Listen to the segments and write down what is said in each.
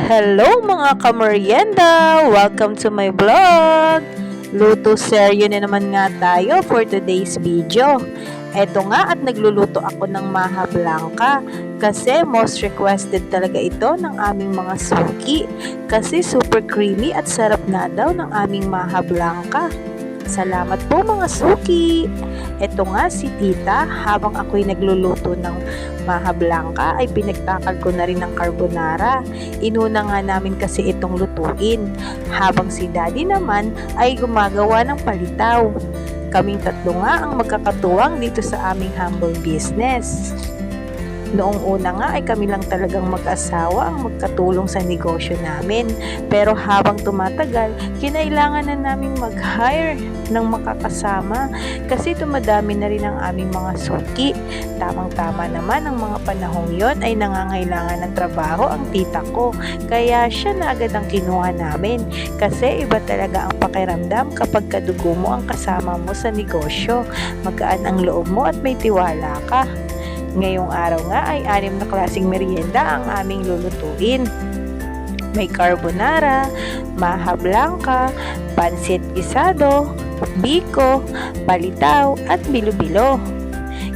Hello mga kameryenda! Welcome to my vlog! Luto serye na naman nga tayo for today's video. Eto nga at nagluluto ako ng maha blanca kasi most requested talaga ito ng aming mga suki kasi super creamy at sarap na daw ng aming maha blanca. Salamat po mga suki! Ito nga si tita, habang ako'y nagluluto ng maha blanca ay pinagtakal ko na rin ng carbonara. Inuna nga namin kasi itong lutuin, habang si daddy naman ay gumagawa ng palitaw. Kaming tatlo nga ang magkakatuwang dito sa aming humble business. Noong una nga ay kami lang talagang mag-asawa ang magkatulong sa negosyo namin. Pero habang tumatagal, kinailangan na naming mag-hire ng makakasama kasi dumadami na rin ang aming mga suki. Tamang-tama naman ang mga panahong yon ay nangangailangan ng trabaho ang tita ko. Kaya siya na agad ang kinuha namin kasi iba talaga ang pakiramdam kapag kadugo mo ang kasama mo sa negosyo. Magaan ang loob mo at may tiwala ka. Ngayong araw nga ay 6 na klaseng merienda ang aming lulutuin. May carbonara, maha blanca, pansit gisado, biko, palitaw at bilo-bilo.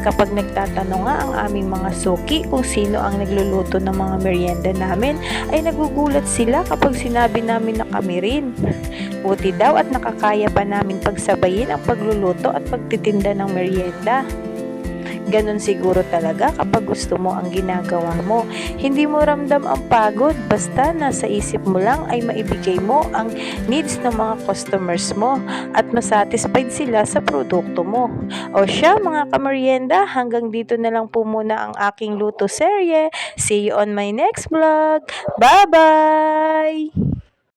Kapag nagtatanong nga ang aming mga suki kung sino ang nagluluto ng mga merienda namin, ay nagugulat sila kapag sinabi namin na kami rin. Buti daw at nakakaya pa namin pagsabayin ang pagluluto at pagtitinda ng merienda. Ganon siguro talaga kapag gusto mo ang ginagawa mo. Hindi mo ramdam ang pagod, basta nasa isip mo lang ay maibigay mo ang needs ng mga customers mo at masatisfied sila sa produkto mo. O siya mga kameryenda, hanggang dito na lang po muna ang aking luto serye. See you on my next vlog. Bye-bye!